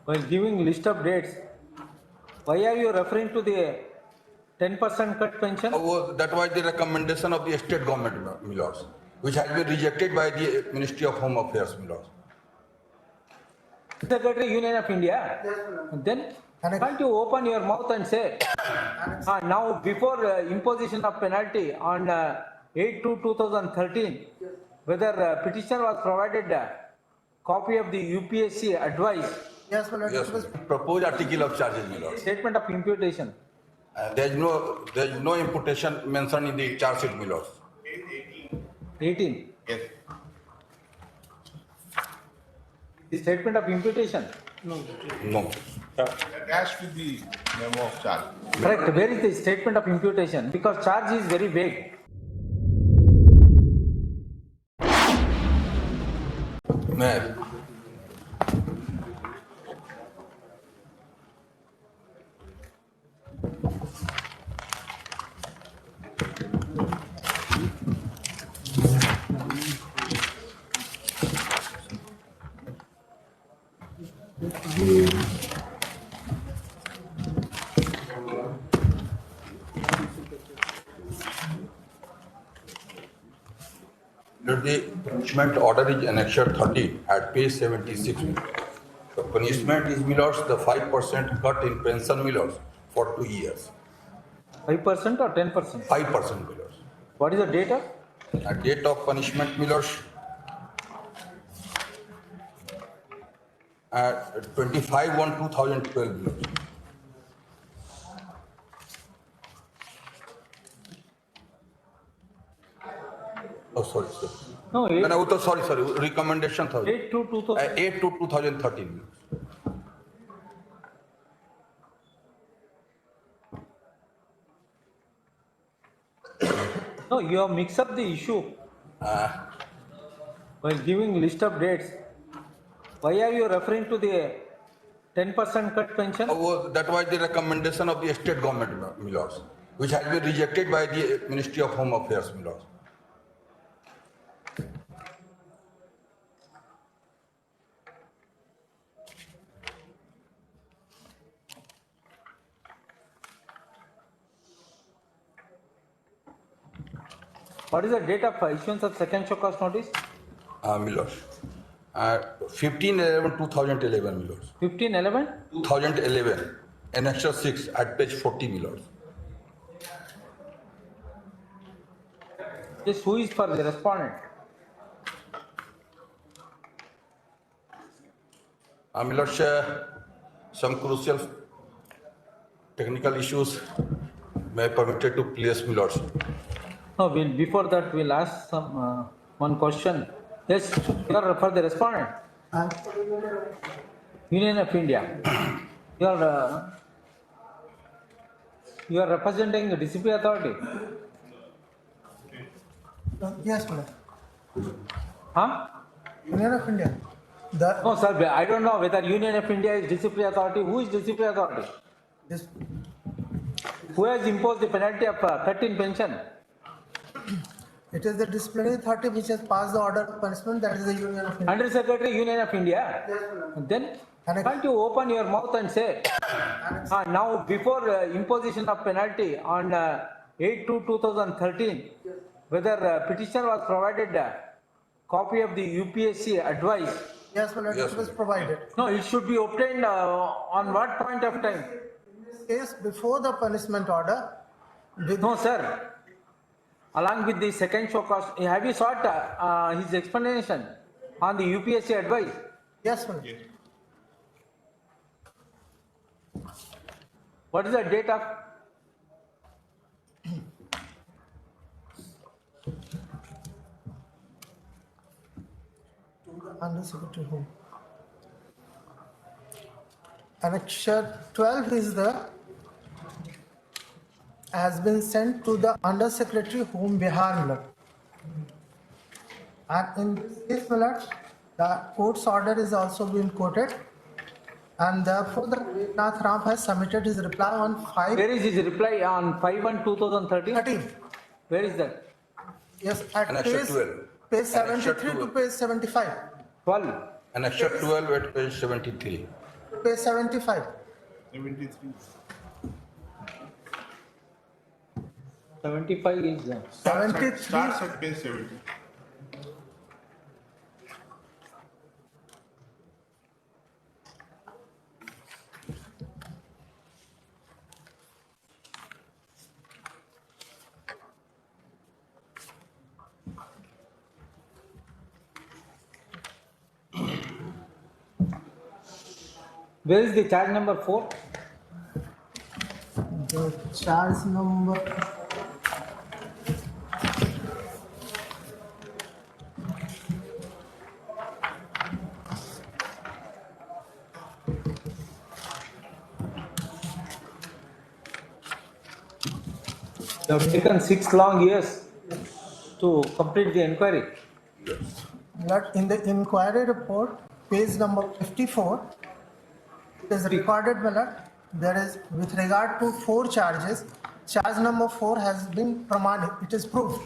While giving list of dates, why are you referring to the 10% cut pension? That was the recommendation of the state government, my lords, which has been rejected by the Ministry of Home Affairs, my lords. Secretary Union of India. Then can't you open your mouth and say now before imposition of penalty on 8/2/2013, whether petitioner was provided a copy of the UPSC advice, Yes, my lord. Yes, It was proposed article of charges, my lords. statement of imputation. There is no imputation mentioned in the charge sheet, my lords. 18. Yes. The statement of imputation. No. Attached with the memo of charge. Correct. Where is the statement of imputation? Because charge is very vague. Mayor. The punishment order is annexure 30 at page 76. The punishment is, my lords, the 5% cut in pension, my lords, for 2 years. 5% or 10%? 5%, my lords. What is the date of? A date of punishment, my lords, at 25/1/2012, my lords. Oh, sorry, sir. No, No, sorry, recommendation 8/2/2013. 8/2/2013. No, you have mixed up the issue. While giving list of dates, why are you referring to the 10% cut pension? That was the recommendation of the state government, my lords, which has been rejected by the Ministry of Home Affairs, my lords. What is the date of issuance of second show cause notice? My lords. 15/11/2011, my lords. 15/11? 2011, annexure 6 at page 40, my lords. This who is for the respondent? My lords, some crucial technical issues may permitted to place, my lords. No, before that we'll ask some one question. Yes, you are for the respondent. Union of India. You are representing the disciplinary authority. yes, my lord. Huh? Union of India. No, sir. I don't know whether Union of India is disciplinary authority. Who is disciplinary authority? This, Who has imposed the penalty of 13 pension? it is the disciplinary authority which has passed the order of punishment. That is the Union of India. Under Secretary Union of India. Then can't you open your mouth and say now before imposition of penalty on 8/2/2013, whether petitioner was provided a copy of the UPSC advice? Yes, my lord. Yes, It was my lord. provided. No, it should be obtained on what point of time? Case before the punishment order. With No, sir. Along with the second show cause, have you sought his explanation on the UPSC advice? yes, my lord. What is the date of? Under Secretary Home. Annexure 12 is has been sent to the Under Secretary Home, Bihar, my lord. And in this case, my lord, the court's order is also been quoted, and therefore the Nath Ram has submitted his reply on 5/13. Where is his reply on 5/1/2013? Where is that? Yes, at Annexure page 12. 73 to 12. page 75. 12. Annexure 12 at page 73. page 75. 73. 75 is, 73. Starts at page 70. where is the charge number 4? The charge number. You have taken 6 long years to complete the inquiry. That in the inquiry report, page number 54, it is recorded, my lord, there is with regard to 4 charges, charge number 4 has been pramanic, it is proved.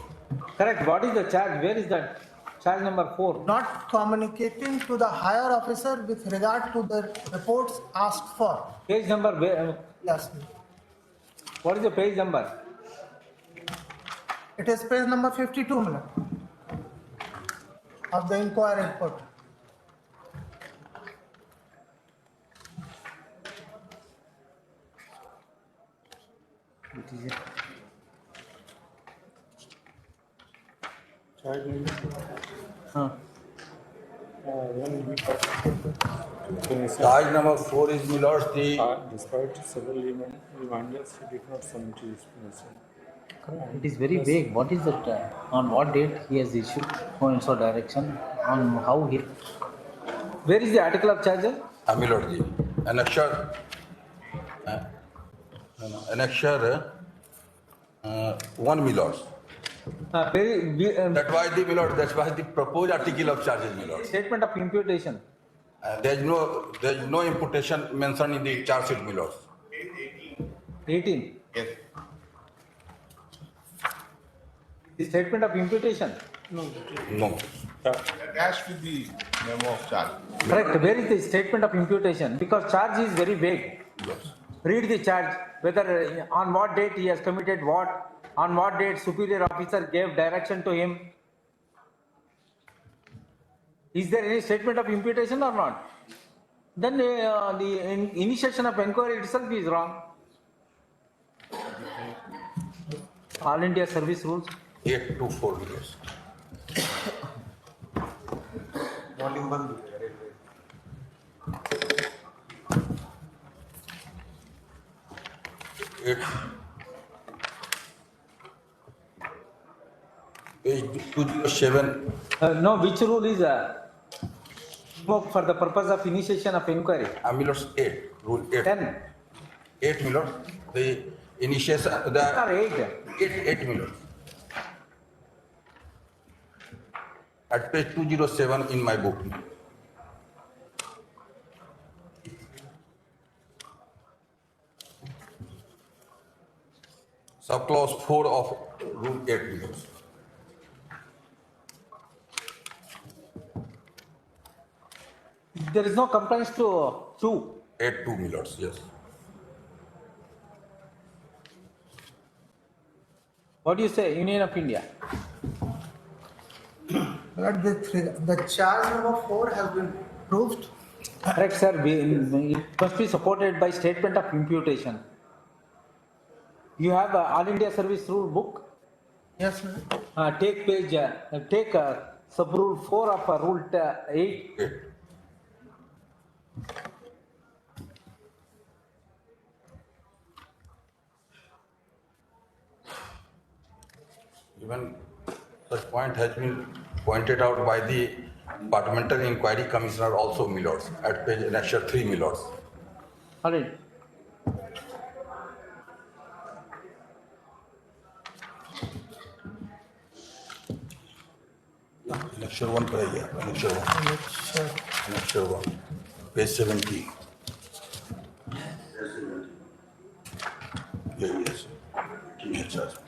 Correct. What is the charge? Where is that? Charge number 4. Not communicating to the higher officer with regard to the reports asked for. Page number, Yes, what is the page number? it is page number 52, my lord, of the inquiry report. Huh. Charge number 4 is, my lords, the Despite several reminders, he did not submit his explanation. It is very vague. What is that? On what date he has issued so and so direction? On how he. Where is the article of charge? my lord, the annexure, annexure 1, my lords. That's why the, my lord, that's why the proposed article of charges, my lord. Statement of imputation. There is no imputation mentioned in the charge sheet, my lords. 18. Yes. The statement of imputation. No. Attached with the memo of charge. Correct. Where is the statement of imputation? Because charge is very vague. Yes. Read the charge. Whether on what date he has committed what, on what date superior officer gave direction to him. Is there any statement of imputation or not? Then the initiation of inquiry itself is wrong. All India Service Rules. 824, my lords. It, page 207, No, which rule is for the purpose of initiation of inquiry? my lords, 8, rule 8. 10 8, my lord. The initiation, or the 8? 8, my lord. At page 207 in my book. Subclause 4 of rule 8, my lords. There is no compliance to 2. 8-2, my lords, yes. What do you say, Union of India? But the charge number 4 has been proved. Correct, sir. It must be supported by statement of imputation. You have All India Service Rule book. Yes, ma'am. Take page, take sub rule 4 of rule 8. 8. Even such point has been pointed out by the Departmental Inquiry Commissioner also, my lords, at page annexure 3, my lords. All right. Annexure 1 पर है, annexure 1, annexure 1, page 70. Yes. Yes.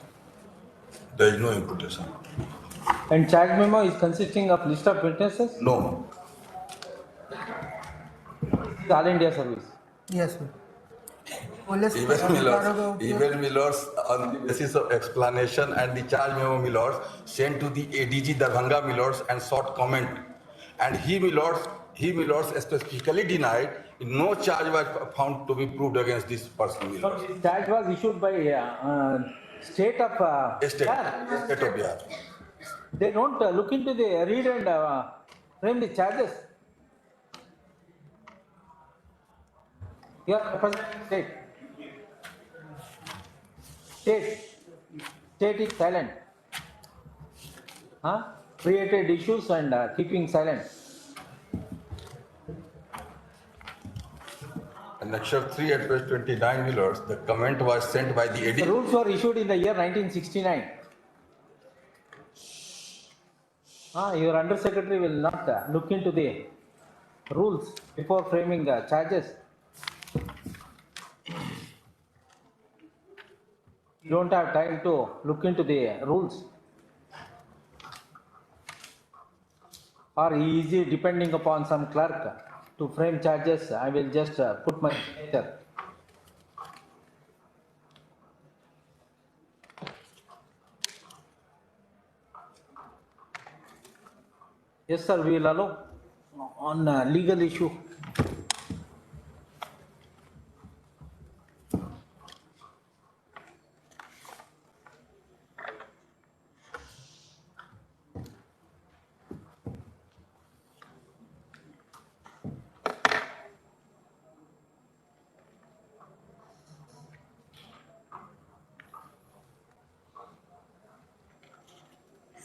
There is no imputation. And charge memo is consisting of list of witnesses. No. All India service. Yes, sir. Police Even अधिकारियों के Milors, उपयोग even Milors, on the basis of explanation and the charge memo Milors, sent to the ADG Darbhanga Milors and sought comment. And he Milors specifically denied, no charge was found to be proved against this person Milors. This charge was issued by state of State of Bihar. They don't look into the read and frame the charges. You are representing state. State is silent. Huh? Created issues and keeping silent. And Annexure 3 at page 29 Milors, the comment was sent by the The ADG. rules were issued in the year 1969. Your undersecretary will not look into the rules before framing charges. You don't have time to look into the rules. Or he is depending upon some clerk to frame charges. I will just put my signature. Yes, sir, we will allow on legal issue.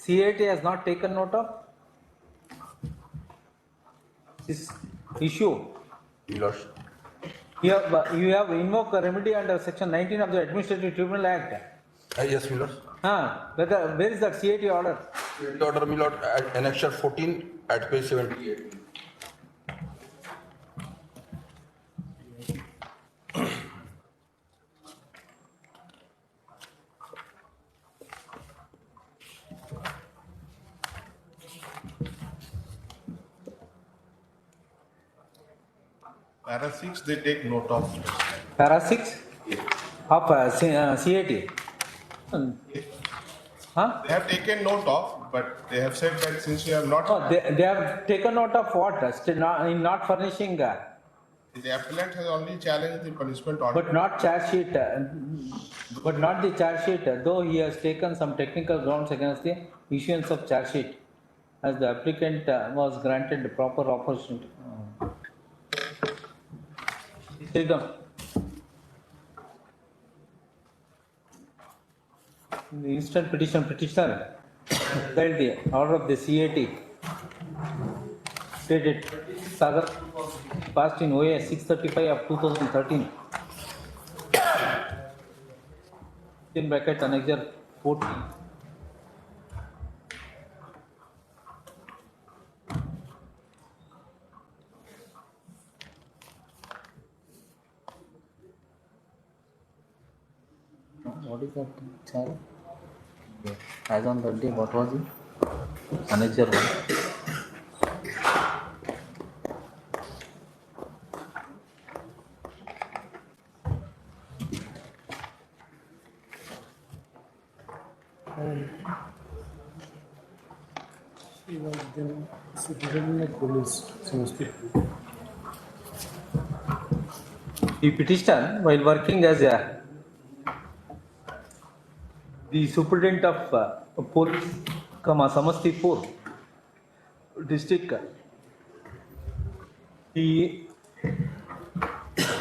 CAT has not taken note of this issue. Milors. You have invoked a remedy under section 19 of the Administrative Tribunal Act. Yes, Milors. Where is that CAT order? The order Milord at Annexure 14 at page 78. Para 6, they take note of. Para 6 of CAT. They have taken note of, but they have said that since you have not, Oh, they have taken note of what? Still in not furnishing, the appellant has only challenged the punishment order. but not charge sheet, but not the charge sheet, though he has taken some technical grounds against the issuance of charge sheet, as the applicant was granted the proper opportunity. Take them. The instant petitioner held the order of the CAT dated Sagar passed in OA 635 of 2013. In bracket annexure 14. What is that charge? As on that day, what was it? Annexure 1. She was then superintendent of police, Samastipur. The petitioner, while working as the superintendent of police, Samastipur district, he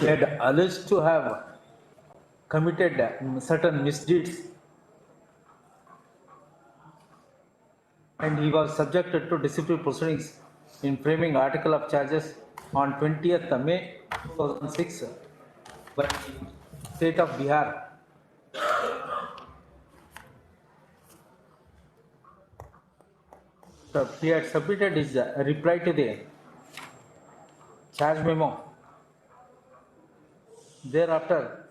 had alleged to have committed certain misdeeds, and he was subjected to disciplinary proceedings in framing article of charges on 20th May 2006 by the state of Bihar. So he had submitted his reply to the charge memo. Thereafter,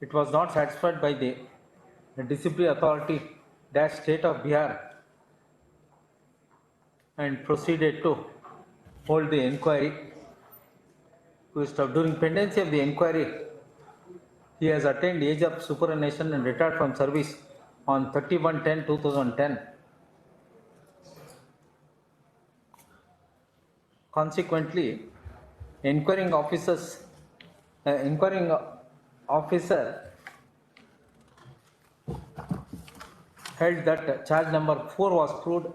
it was not satisfied by the disciplinary authority that state of Bihar and proceeded to hold the inquiry During pendency of the inquiry, he has attained age of superannuation and retired from service on 31/10/2010. Consequently, inquiring officer held that charge number 4 was proved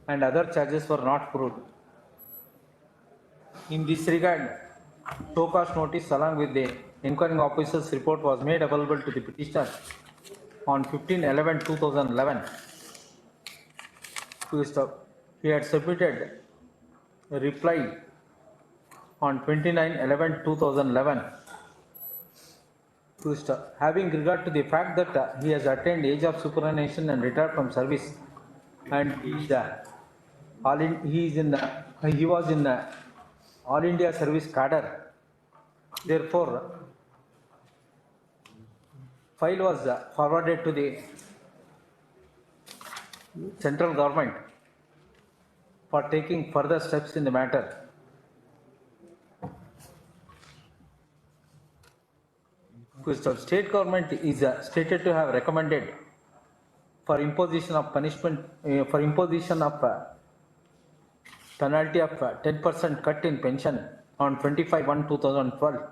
and other charges were not proved. In this regard, show cause notice along with the inquiring officer's report was made available to the petitioner on 15/11/2011. He had submitted a reply on 29/11/2011. Having regard to the fact that he has attained age of superannuation and retired from service, and he was in All India Service Cadre. Therefore, file was forwarded to the central government for taking further steps in the matter. State government is stated to have recommended for imposition of punishment, for imposition of penalty of 10% cut in pension on 25/1/2012.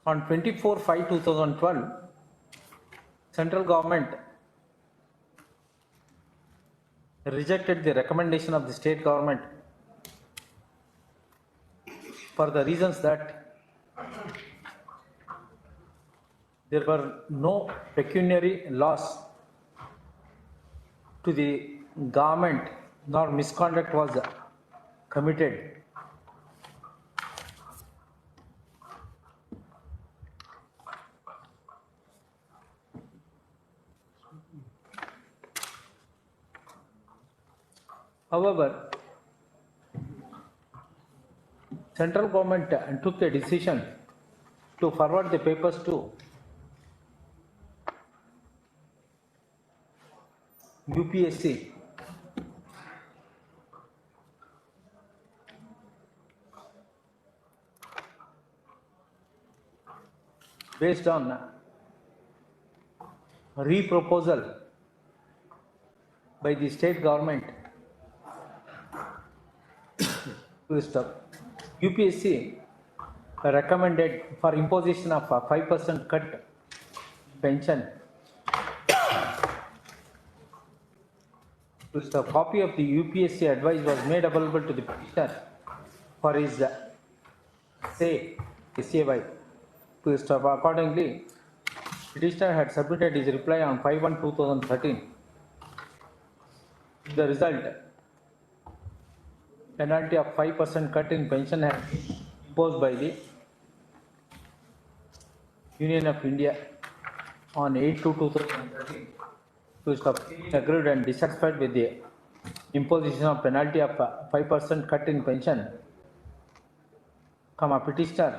On 24/5/2012, central government rejected the recommendation of the state government for the reasons that there were no pecuniary loss to the government nor misconduct was committed. However, central government took a decision to forward the papers to UPSC based on reproposal by the state government to stop. UPSC recommended for imposition of a 5% cut pension. A copy of the UPSC advice was made available to the petitioner for his say. Accordingly, petitioner had submitted his reply on 5/1/2013. The result, penalty of 5% cut in pension had been imposed by the Union of India on 8/2/2013. Agreed and dissatisfied with the imposition of penalty of 5% cut in pension, petitioner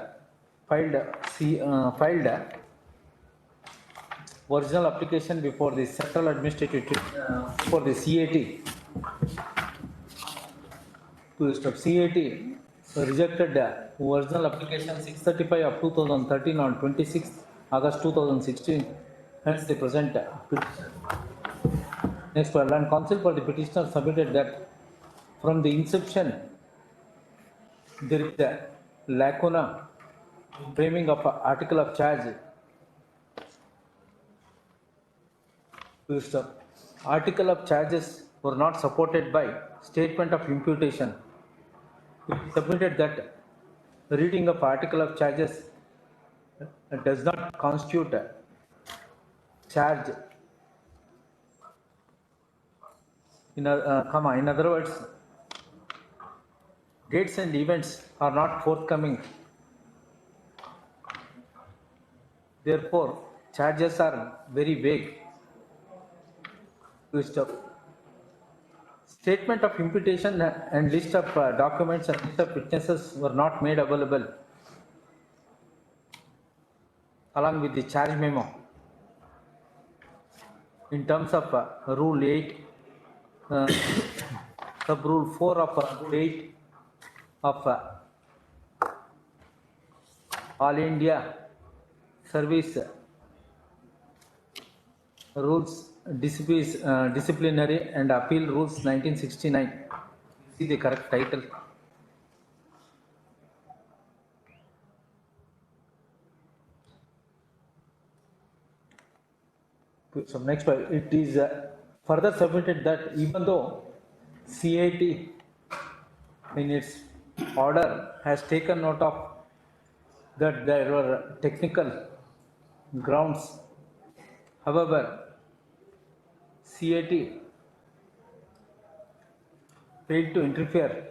filed original application before the Central Administrative for the CAT. CAT rejected original application 635/2013 on 26th August 2016. Hence the present petition. Next, and counsel for the petitioner submitted that from the inception there is a lacuna in framing of an article of charge. Article of charges were not supported by statement of imputation. It is submitted that reading of article of charges does not constitute a charge. In other words, dates and events are not forthcoming. Therefore, charges are very vague. Statement of imputation and list of documents and list of witnesses were not made available along with the charge memo in terms of Rule 8 sub rule 4 of rule 8 of All India Service Rules, Disciplinary and Appeal Rules 1969. See the correct title. So next one, it is further submitted that even though CAT in its order has taken note of that there were technical grounds, however, CAT failed to interfere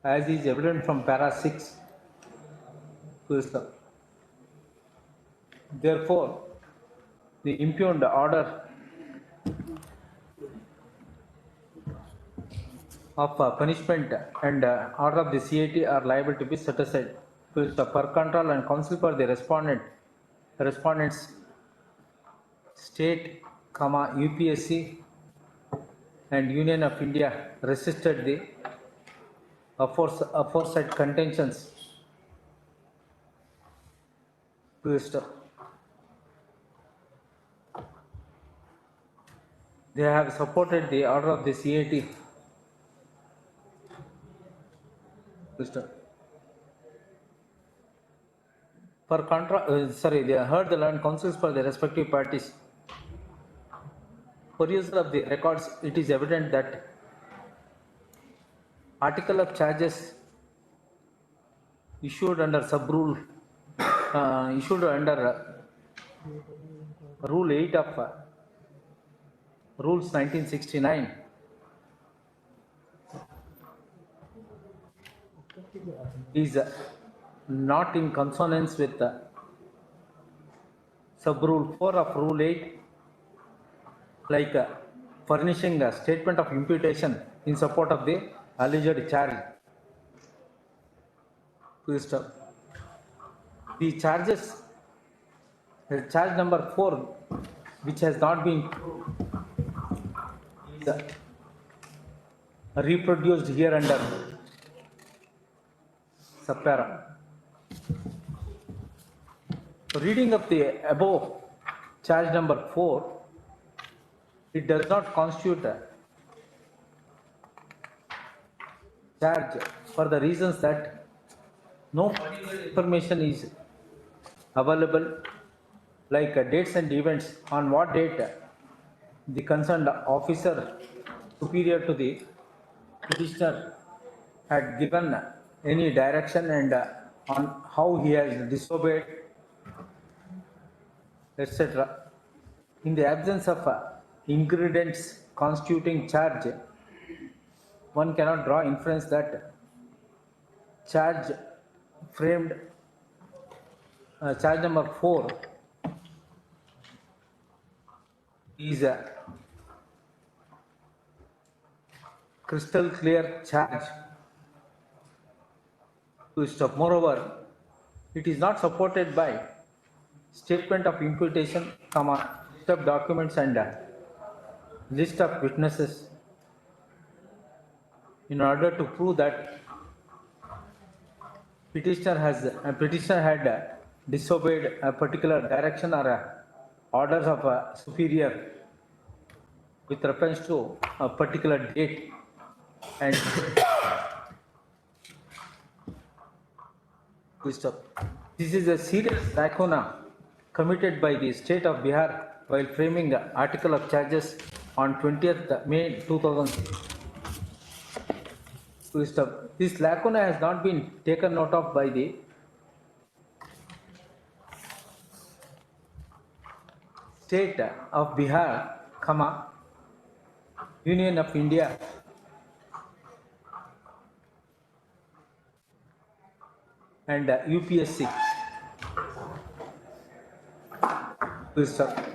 as is evident from para 6 system. Therefore, the impugned order of punishment and order of the CAT are liable to be set aside. Per control and counsel for the respondents state, UPSC and Union of India resisted the aforesaid contentions. They have supported the order of the CAT. They heard the learned counsels for the respective parties. For use of the records, it is evident that article of charges issued under sub-rule, issued under Rule 8 of Rules 1969 is not in consonance with sub-rule 4 of Rule 8, like furnishing a statement of imputation in support of the alleged charge. The charges, charge number 4, which has not been proved, is reproduced here under subpara. Reading of the above charge number 4, it does not constitute a charge for the reasons that no particular information is available, like dates and events, on what date the concerned officer superior to the petitioner had given any direction, and on how he has disobeyed, etc. In the absence of ingredients constituting charge, one cannot draw inference that charge framed, charge number 4 is a crystal clear charge. Moreover, it is not supported by statement of imputation, list of documents and list of witnesses. In order to prove that petitioner had disobeyed a particular direction or orders of a superior with reference to a particular date, and this is a serious lacuna committed by the state of Bihar while framing the article of charges on 20th May 2006. This lacuna has not been taken note of by the state of Bihar, Union of India and UPSC.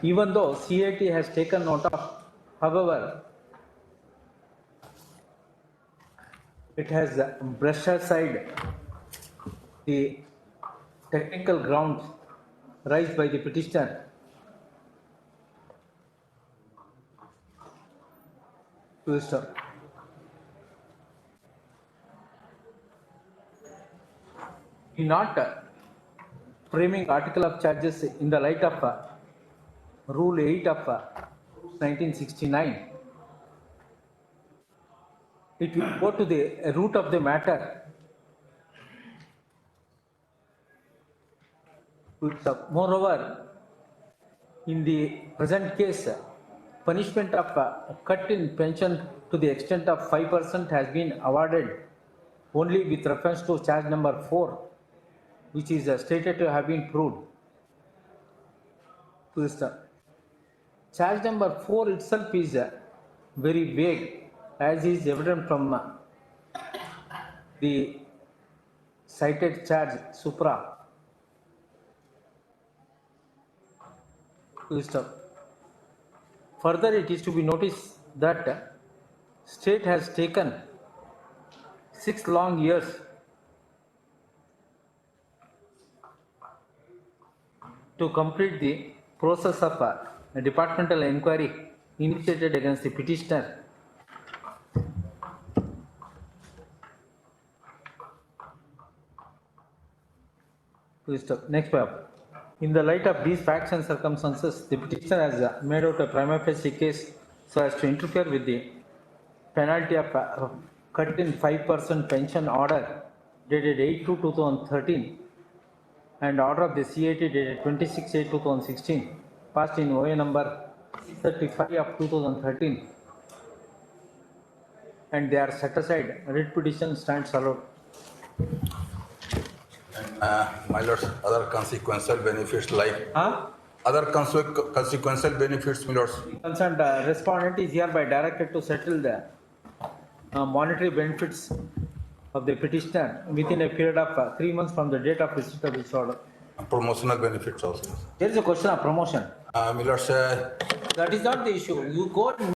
Even though CAT has taken note of, however, it has brushed aside the technical grounds raised by the petitioner Twister. In not framing article of charges in the light of Rule 8 of 1969, it will go to the root of the matter. Moreover, in the present case, punishment of cut in pension to the extent of 5% has been awarded only with reference to charge number 4, which is stated to have been proved. Charge number 4 itself is very vague, as is evident from the cited charge supra. Further, it is to be noticed that state has taken 6 long years to complete the process of a departmental inquiry initiated against the petitioner. Next paragraph. In the light of these facts and circumstances, the petitioner has made out a prima facie case so as to interfere with the penalty of cut in 5% pension order dated 8/2/2013 and order of the CAT dated 26/8/2016 passed in OA number 35 of 2013, and they are set aside. Writ petition stands allowed. My lords, other consequential benefits like Huh? other consequential benefits, my lords. Concerned respondent is hereby directed to settle the monetary benefits of the petitioner within a period of 3 months from the date of receipt of this order. Promotional benefits also. There is a question of promotion. My lords, That is not the issue. You go and